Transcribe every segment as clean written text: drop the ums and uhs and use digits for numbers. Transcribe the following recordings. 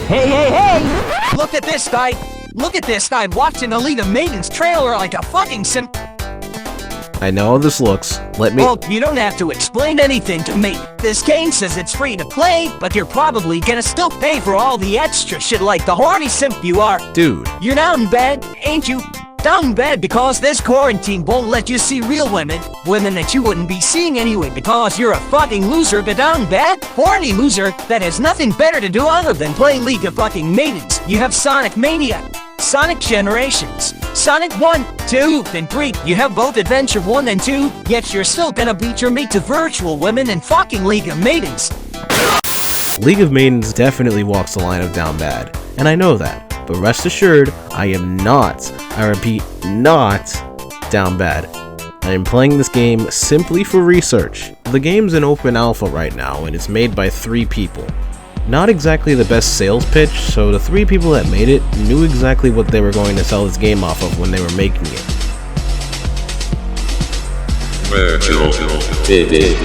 Hey! Look at this guy! Look at this guy watching the League of Maidens trailer like a fucking simp. I know how this looks. Let me— Well, you don't have to explain anything to me. This game says it's free to play, but you're probably gonna still pay for all the extra shit like the horny simp you are. Dude. You're down in bed, ain't you? Down in bed because this quarantine won't let you see real women. Women that you wouldn't be seeing anyway because you're a fucking loser, but down in bed? Horny loser that has nothing better to do other than play League of fucking Maidens. You have Sonic Mania, Sonic Generations, Sonic 1, 2, and 3. You have both Adventure 1 and 2, yet you're still gonna beat your mate to virtual women in fucking League of Maidens. League of Maidens definitely walks the line of down bad, and I know that. But rest assured, I am not, I repeat, not down bad. I am playing this game simply for research. The game's in open alpha right now, and it's made by 3 people. Not exactly the best sales pitch, so the 3 people that made it knew exactly what they were going to sell this game off of when they were making it. Virtual Baby.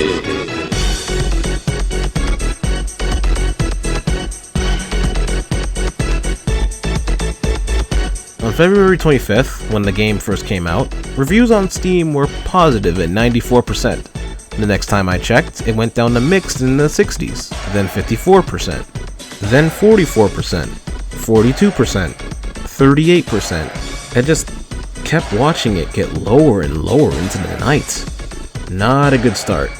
On February 25th, when the game first came out, reviews on Steam were positive at 94%. The next time I checked, it went down to mixed in the 60s, then 54%, then 44%, 42%, 38%. I just kept watching it get lower and lower into the night. Not a good start.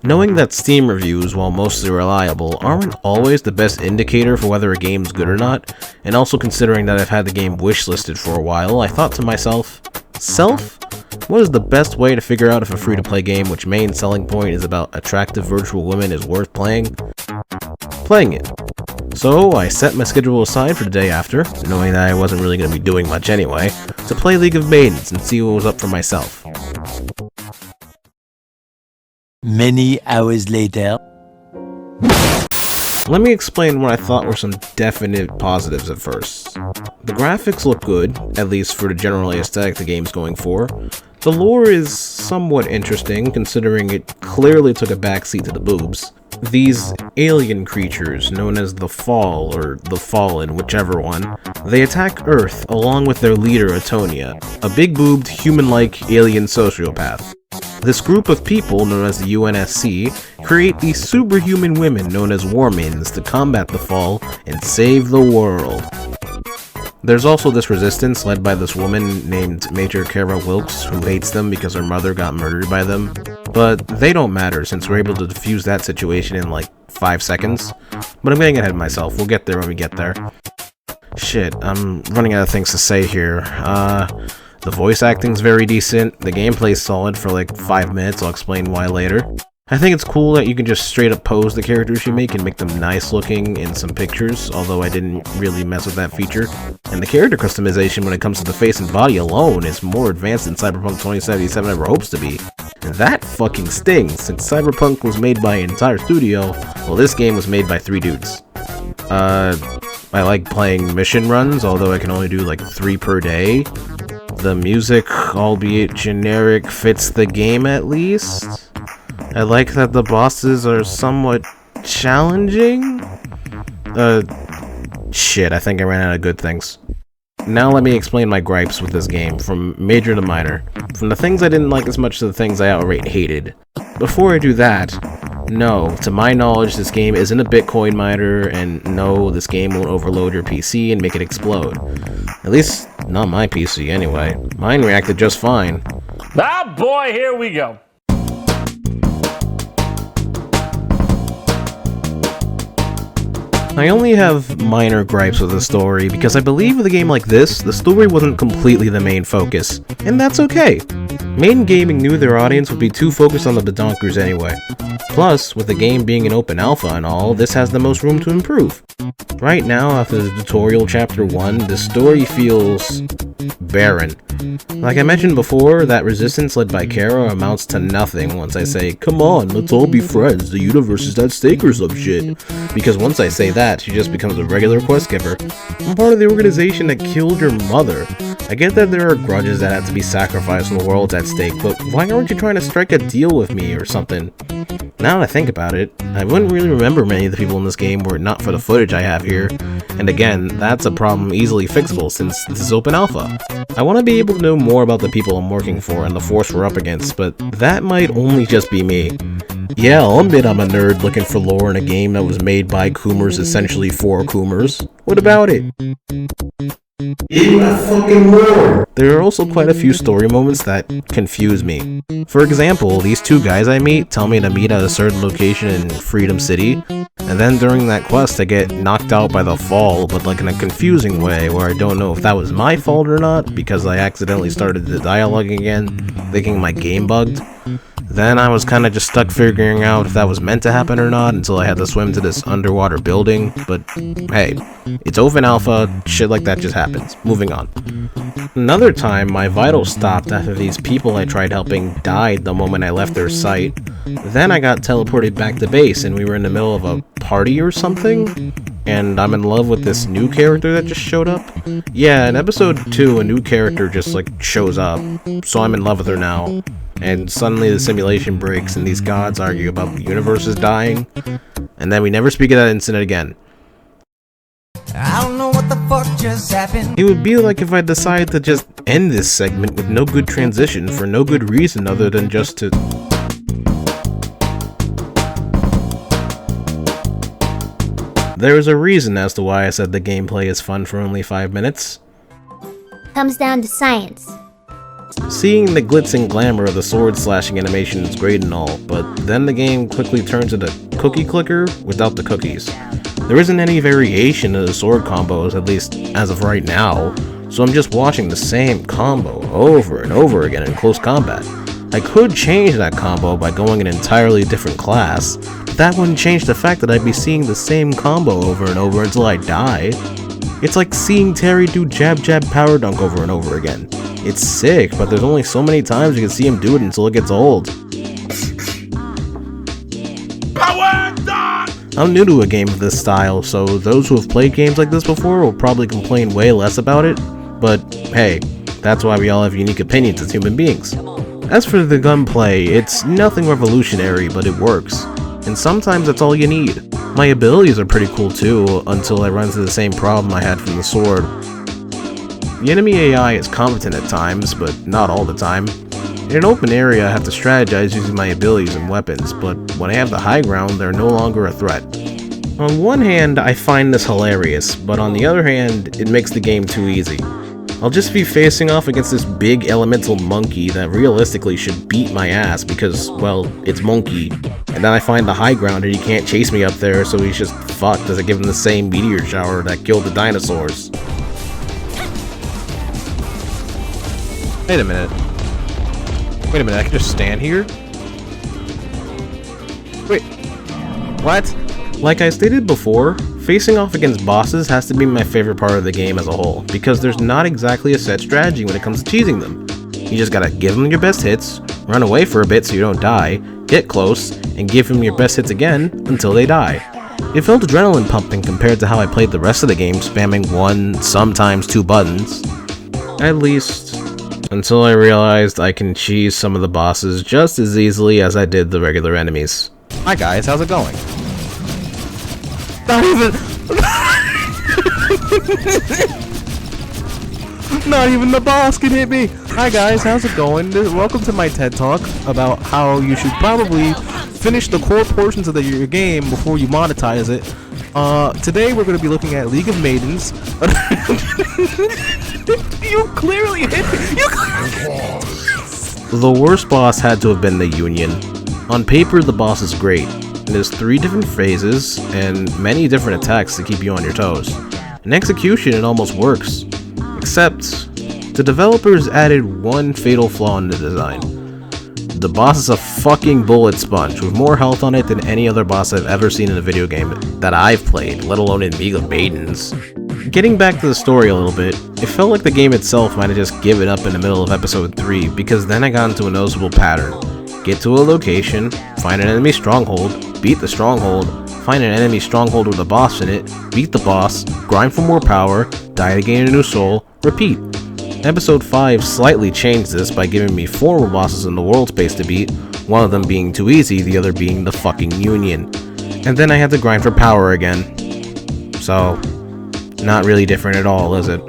Knowing that Steam reviews, while mostly reliable, aren't always the best indicator for whether a game's good or not, and also considering that I've had the game wishlisted for a while, I thought to myself, what is the best way to figure out if a free-to-play game which main selling point is about attractive virtual women is worth playing? Playing it. So I set my schedule aside for the day after, knowing that I wasn't really going to be doing much anyway, to play League of Maidens and see what was up for myself. Many hours later. Let me explain what I thought were some definite positives at first. The graphics look good, at least for the general aesthetic the game's going for. The lore is somewhat interesting, considering it clearly took a backseat to the boobs. These alien creatures, known as the Fall, or the Fallen, whichever one, they attack Earth along with their leader Atonia, a big-boobed, human-like alien sociopath. This group of people, known as the UNSC, create these superhuman women known as Maidens to combat the Fall and save the world. There's also this resistance led by this woman named Major Kara Wilkes, who hates them because her mother got murdered by them. But they don't matter since we're able to defuse that situation in like 5 seconds. But I'm getting ahead of myself, we'll get there when we get there. Shit, I'm running out of things to say here. The voice acting's very decent, the gameplay's solid for like 5 minutes, I'll explain why later. I think it's cool that you can just straight up pose the characters you make and make them nice looking in some pictures, although I didn't really mess with that feature. And the character customization when it comes to the face and body alone is more advanced than Cyberpunk 2077 ever hopes to be. And that fucking stings, since Cyberpunk was made by an entire studio, while this game was made by 3 dudes. I like playing mission runs, although I can only do like 3 per day. The music, albeit generic, fits the game at least. I like that the bosses are somewhat challenging. Shit, I think I ran out of good things. Now let me explain my gripes with this game, from major to minor. From the things I didn't like as much to the things I outright hated. Before I do that, no, to my knowledge this game isn't a Bitcoin miner, and no, this game won't overload your PC and make it explode. At least, not my PC anyway. Mine reacted just fine. Ah boy, here we go. I only have minor gripes with the story because I believe with a game like this, the story wasn't completely the main focus, and that's okay. Maiden Gaming knew their audience would be too focused on the badonkers anyway. Plus, with the game being an open alpha and all, this has the most room to improve. Right now, after the tutorial chapter 1, the story feels barren. Like I mentioned before, that resistance led by Kara amounts to nothing once I say, "Come on, let's all be friends, the universe is at stake or some shit." Because once I say that, she just becomes a regular quest giver. I'm part of the organization that killed your mother. I get that there are grudges that have to be sacrificed when the world's at stake, but why aren't you trying to strike a deal with me or something? Now that I think about it, I wouldn't really remember many of the people in this game were it not for the footage I have here. And again, that's a problem easily fixable since this is open alpha. I want to be able to know more about the people I'm working for and the force we're up against, but that might only just be me. Yeah, I'll admit I'm a nerd looking for lore in a game that was made by Coomers essentially for Coomers. What about it? Ew, that fucking lore! There are also quite a few story moments that confuse me. For example, these two guys I meet tell me to meet at a certain location in Freedom City, and then during that quest I get knocked out by the fall, but like in a confusing way where I don't know if that was my fault or not because I accidentally started the dialogue again, thinking my game bugged. Then I was kinda just stuck figuring out if that was meant to happen or not until I had to swim to this underwater building, but hey, it's open alpha, shit like that just happens. Moving on. Another time, my vitals stopped after these people I tried helping died the moment I left their site. Then I got teleported back to base and we were in the middle of a party or something? And I'm in love with this new character that just showed up? Yeah, in episode 2, a new character just like shows up, so I'm in love with her now. And suddenly the simulation breaks and these gods argue about the universe is dying, and then we never speak of that incident again. I don't know what the fuck just happened. It would be like if I decided to just end this segment with no good transition for no good reason other than just to... There is a reason as to why I said the gameplay is fun for only 5 minutes. Comes down to science. Seeing the glitz and glamour of the sword slashing animation is great and all, but then the game quickly turns into cookie clicker without the cookies. There isn't any variation in the sword combos, at least as of right now, so I'm just watching the same combo over and over again in close combat. I could change that combo by going an entirely different class, but that wouldn't change the fact that I'd be seeing the same combo over and over until I die. It's like seeing Terry do jab jab power dunk over and over again. It's sick, but there's only so many times you can see him do it until it gets old. I'm new to a game of this style, so those who have played games like this before will probably complain way less about it, but hey, that's why we all have unique opinions as human beings. As for the gunplay, it's nothing revolutionary, but it works. And sometimes that's all you need. My abilities are pretty cool too, until I run into the same problem I had from the sword. The enemy AI is competent at times, but not all the time. In an open area, I have to strategize using my abilities and weapons, but when I have the high ground, they're no longer a threat. On one hand, I find this hilarious, but on the other hand, it makes the game too easy. I'll just be facing off against this big elemental monkey that realistically should beat my ass because, well, it's monkey. And then I find the high ground and he can't chase me up there, so he's just fucked as I give him the same meteor shower that killed the dinosaurs. Wait a minute, I can just stand here? Wait, what? Like I stated before, facing off against bosses has to be my favorite part of the game as a whole, because there's not exactly a set strategy when it comes to cheesing them. You just gotta give them your best hits, run away for a bit so you don't die, get close, and give them your best hits again until they die. It felt adrenaline pumping compared to how I played the rest of the game, spamming 1, sometimes 2 buttons. At least, until I realized I can cheese some of the bosses just as easily as I did the regular enemies. Hi guys, how's it going? Not even the boss can hit me! Hi guys, how's it going? Welcome to my TED Talk about how you should probably finish the core portions of your game before you monetize it. Today we're going to be looking at League of Maidens. You clearly hit me! The worst boss had to have been the Union. On paper, the boss is great. There's 3 different phases and many different attacks to keep you on your toes. In execution, it almost works. Except, the developers added one fatal flaw in the design. The boss is a fucking bullet sponge with more health on it than any other boss I've ever seen in a video game that I've played, let alone in League of Maidens. Getting back to the story a little bit, it felt like the game itself might have just given up in the middle of episode 3, because then I got into a noticeable pattern. Get to a location, find an enemy stronghold, beat the stronghold, find an enemy stronghold with a boss in it, beat the boss, grind for more power, die to gain a new soul, repeat. Episode 5 slightly changed this by giving me 4 more bosses in the world space to beat, one of them being too easy, the other being the fucking Union. And then I had to grind for power again. So, not really different at all, is it?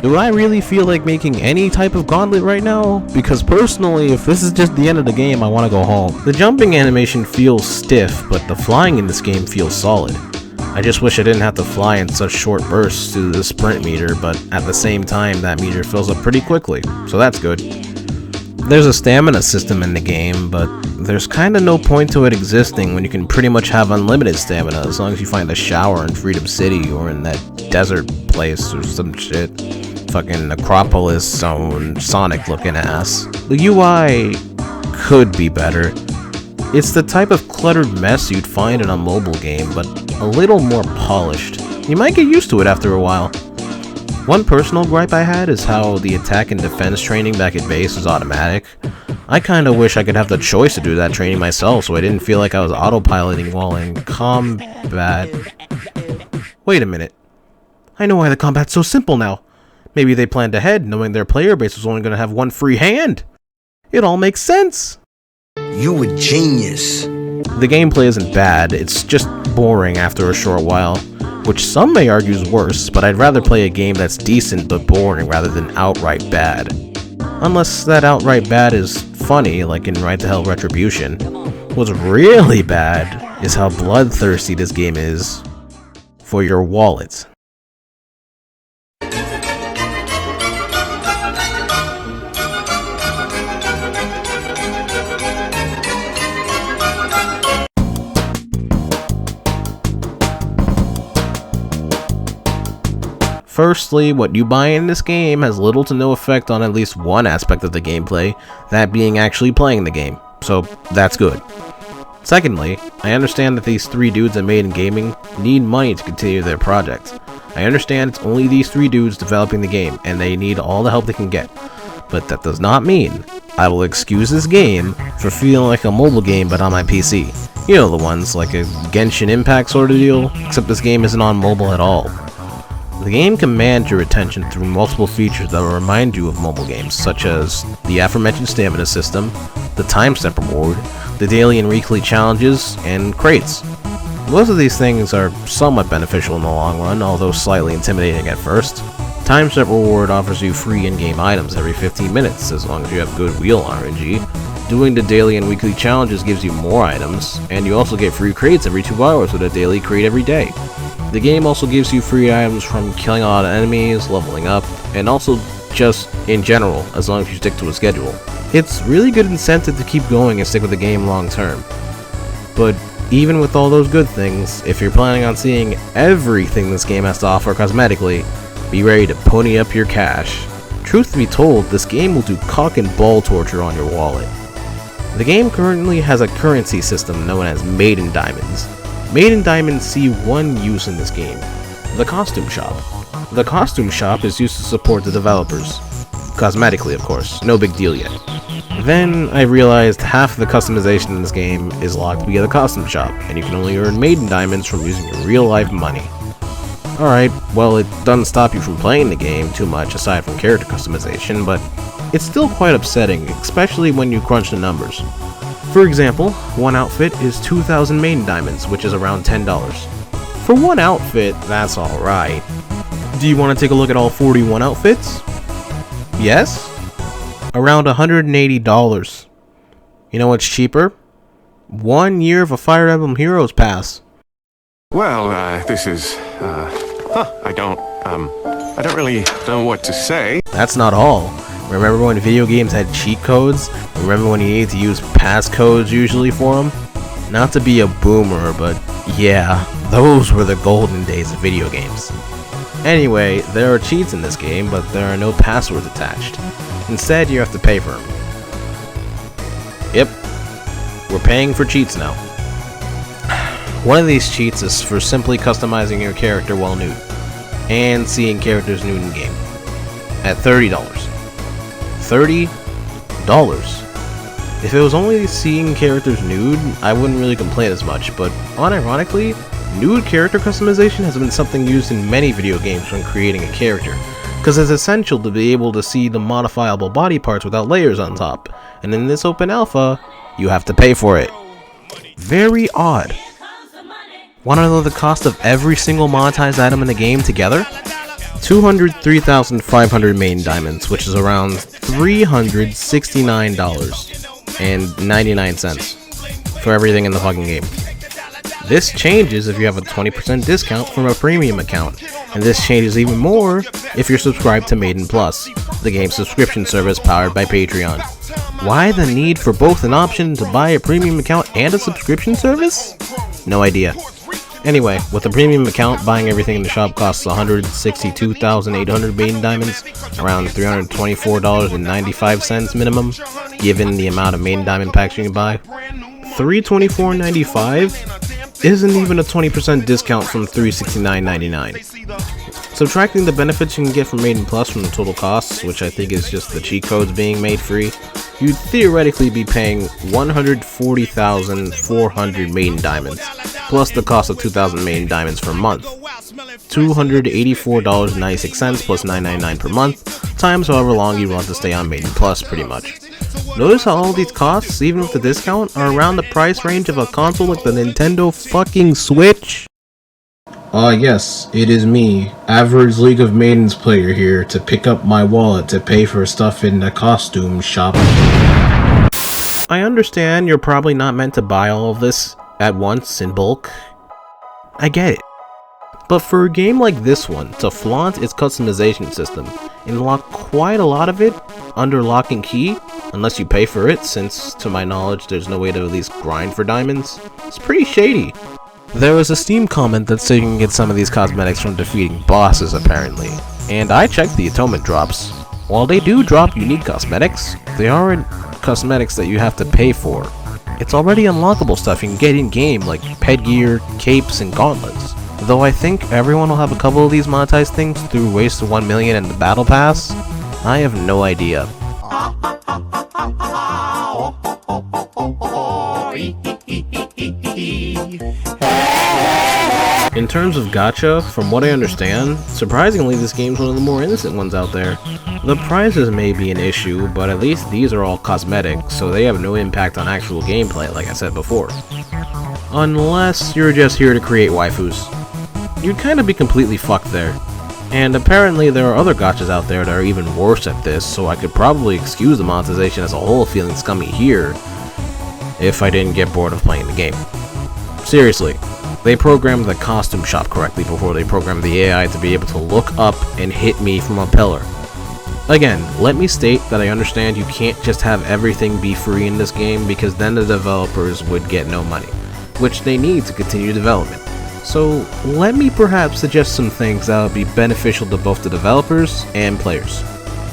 Do I really feel like making any type of gauntlet right now? Because personally, if this is just the end of the game, I want to go home. The jumping animation feels stiff, but the flying in this game feels solid. I just wish I didn't have to fly in such short bursts due to the sprint meter, but at the same time, that meter fills up pretty quickly, so that's good. There's a stamina system in the game, but there's kinda no point to it existing when you can pretty much have unlimited stamina as long as you find a shower in Freedom City or in that desert place or some shit. Fucking Acropolis zone, Sonic looking ass. The UI could be better. It's the type of cluttered mess you'd find in a mobile game, but a little more polished. You might get used to it after a while. One personal gripe I had is how the attack and defense training back at base is automatic. I kinda wish I could have the choice to do that training myself so I didn't feel like I was autopiloting while in combat. Wait a minute. I know why the combat's so simple now. Maybe they planned ahead, knowing their player base was only gonna have one free hand. It all makes sense. You a genius. The gameplay isn't bad, it's just boring after a short while, which some may argue is worse, but I'd rather play a game that's decent but boring rather than outright bad. Unless that outright bad is funny, like in Right to Hell Retribution. What's really bad is how bloodthirsty this game is for your wallet. Firstly, what you buy in this game has little to no effect on at least one aspect of the gameplay, that being actually playing the game, so that's good. Secondly, I understand that these 3 dudes at Maiden Gaming need money to continue their project. I understand it's only these 3 dudes developing the game, and they need all the help they can get, but that does not mean I will excuse this game for feeling like a mobile game but on my PC. You know the ones, like a Genshin Impact sort of deal, except this game isn't on mobile at all. The game commands your attention through multiple features that will remind you of mobile games, such as the aforementioned stamina system, the time step reward, the daily and weekly challenges, and crates. Most of these things are somewhat beneficial in the long run, although slightly intimidating at first. Time step reward offers you free in-game items every 15 minutes, as long as you have good wheel RNG. Doing the daily and weekly challenges gives you more items, and you also get free crates every 2 hours with a daily crate every day. The game also gives you free items from killing a lot of enemies, leveling up, and also just in general, as long as you stick to a schedule. It's really good incentive to keep going and stick with the game long term. But even with all those good things, if you're planning on seeing everything this game has to offer cosmetically, be ready to pony up your cash. Truth be told, this game will do cock and ball torture on your wallet. The game currently has a currency system known as Maiden Diamonds. Maiden Diamonds see one use in this game, the costume shop. The costume shop is used to support the developers. Cosmetically, of course, no big deal yet. Then I realized half the customization in this game is locked via the costume shop, and you can only earn Maiden Diamonds from using your real life money. Alright, well it doesn't stop you from playing the game too much aside from character customization, but it's still quite upsetting, especially when you crunch the numbers. For example, one outfit is 2,000 Maiden Diamonds, which is around $10. For one outfit, that's alright. Do you want to take a look at all 41 outfits? Yes? Around $180. You know what's cheaper? 1 year of a Fire Emblem Heroes pass. Well, this is, I don't really know what to say. That's not all. Remember when video games had cheat codes? Remember when you needed to use passcodes usually for them? Not to be a boomer, but yeah, those were the golden days of video games. Anyway, there are cheats in this game, but there are no passwords attached. Instead, you have to pay for them. Yep, we're paying for cheats now. One of these cheats is for simply customizing your character while nude, and seeing characters nude in game, at $30. $30? If it was only seeing characters nude, I wouldn't really complain as much, but unironically, nude character customization has been something used in many video games when creating a character, because it's essential to be able to see the modifiable body parts without layers on top, and in this open alpha, you have to pay for it. Very odd. Wanna know the cost of every single monetized item in the game together? 203,500 Maiden Diamonds, which is around $369.99 for everything in the fucking game. This changes if you have a 20% discount from a premium account, and this changes even more if you're subscribed to Maiden Plus, the game's subscription service powered by Patreon. Why the need for both an option to buy a premium account and a subscription service? No idea. Anyway, with a premium account, buying everything in the shop costs 162,800 Maiden Diamonds, around $324.95 minimum, given the amount of Maiden Diamond packs you can buy. $324.95 isn't even a 20% discount from $369.99. Subtracting the benefits you can get from Maiden Plus from the total costs, which I think is just the cheat codes being made free, you'd theoretically be paying 140,400 Maiden Diamonds, plus the cost of 2,000 Maiden Diamonds per month. $284.96 plus $9.99 per month, times however long you want to stay on Maiden Plus, pretty much. Notice how all these costs, even with the discount, are around the price range of a console like the Nintendo fucking Switch? Yes, it is me, average League of Maidens player here, to pick up my wallet to pay for stuff in the costume shop. I understand you're probably not meant to buy all of this at once in bulk. I get it. But for a game like this one, to flaunt its customization system and lock quite a lot of it under lock and key, unless you pay for it, since to my knowledge there's no way to at least grind for diamonds, it's pretty shady. There was a Steam comment that said you can get some of these cosmetics from defeating bosses apparently, and I checked the atonement drops. While they do drop unique cosmetics, they aren't cosmetics that you have to pay for. It's already unlockable stuff you can get in game like headgear, capes, and gauntlets. Though I think everyone will have a couple of these monetized things through Waste to 1 Million and the Battle Pass, I have no idea. In terms of gacha, from what I understand, surprisingly this game's one of the more innocent ones out there. The prizes may be an issue, but at least these are all cosmetic, so they have no impact on actual gameplay like I said before. Unless you're just here to create waifus. You'd kinda be completely fucked there. And apparently there are other gachas out there that are even worse at this, so I could probably excuse the monetization as a whole feeling scummy here if I didn't get bored of playing the game. Seriously, they programmed the costume shop correctly before they programmed the AI to be able to look up and hit me from a pillar. Again, let me state that I understand you can't just have everything be free in this game because then the developers would get no money, which they need to continue development. So let me perhaps suggest some things that would be beneficial to both the developers and players.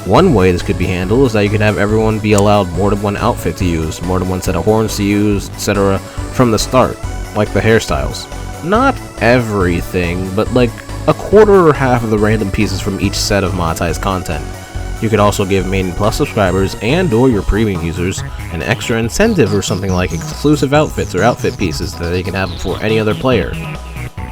One way this could be handled is that you could have everyone be allowed more than one outfit to use, more than one set of horns to use, etc. from the start, like the hairstyles. Not everything, but like a quarter or half of the random pieces from each set of monetized content. You could also give Maiden Plus subscribers and or your premium users an extra incentive or something like exclusive outfits or outfit pieces that they can have before any other player.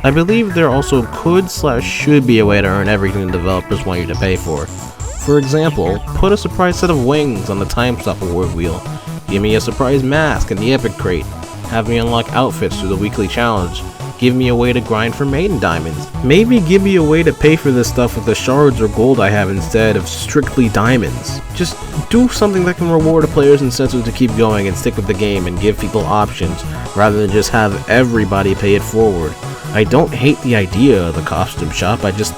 I believe there also could/should be a way to earn everything the developers want you to pay for. For example, put a surprise set of wings on the Time Stop award wheel, give me a surprise mask in the Epic Crate, have me unlock outfits through the weekly challenge, give me a way to grind for Maiden Diamonds, maybe give me a way to pay for this stuff with the shards or gold I have instead of strictly diamonds. Just do something that can reward a player's incentive to keep going and stick with the game and give people options, rather than just have everybody pay it forward. I don't hate the idea of the costume shop, I just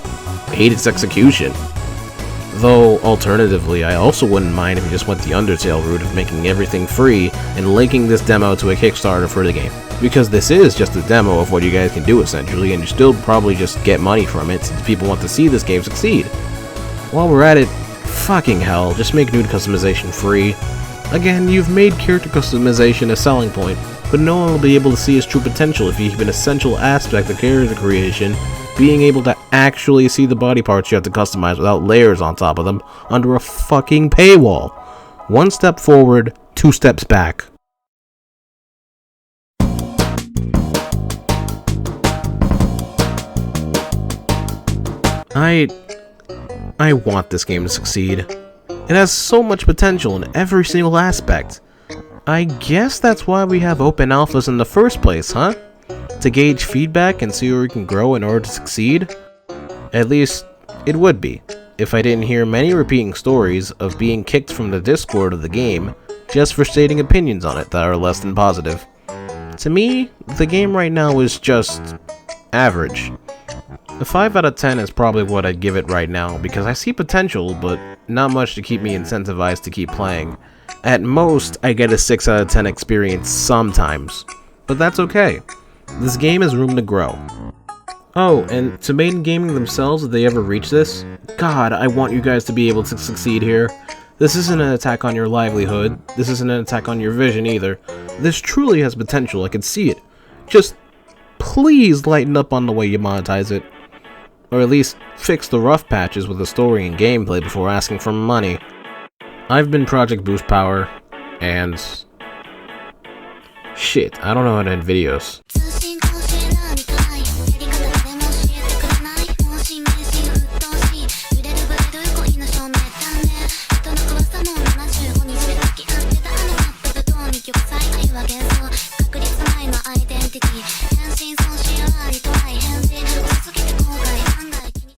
hate its execution. Though, alternatively, I also wouldn't mind if you just went the Undertale route of making everything free and linking this demo to a Kickstarter for the game. Because this is just a demo of what you guys can do essentially, and you still probably just get money from it since people want to see this game succeed. While we're at it, fucking hell, just make nude customization free. Again, you've made character customization a selling point, but no one will be able to see his true potential if you keep an essential aspect of character creation, being able to actually see the body parts you have to customize without layers on top of them, under a fucking paywall. One step forward, 2 steps back. I want this game to succeed. It has so much potential in every single aspect. I guess that's why we have open alphas in the first place, huh? To gauge feedback and see where we can grow in order to succeed? At least, it would be, if I didn't hear many repeating stories of being kicked from the Discord of the game just for stating opinions on it that are less than positive. To me, the game right now is just average. A 5 out of 10 is probably what I'd give it right now, because I see potential, but not much to keep me incentivized to keep playing. At most, I get a 6 out of 10 experience sometimes, but that's okay. This game has room to grow. Oh, and to Maiden Gaming themselves, if they ever reach this, God, I want you guys to be able to succeed here. This isn't an attack on your livelihood, this isn't an attack on your vision either. This truly has potential, I can see it. Just please lighten up on the way you monetize it. Or at least fix the rough patches with the story and gameplay before asking for money. I've been ProjectBoostPower, and shit, I don't know how to end videos.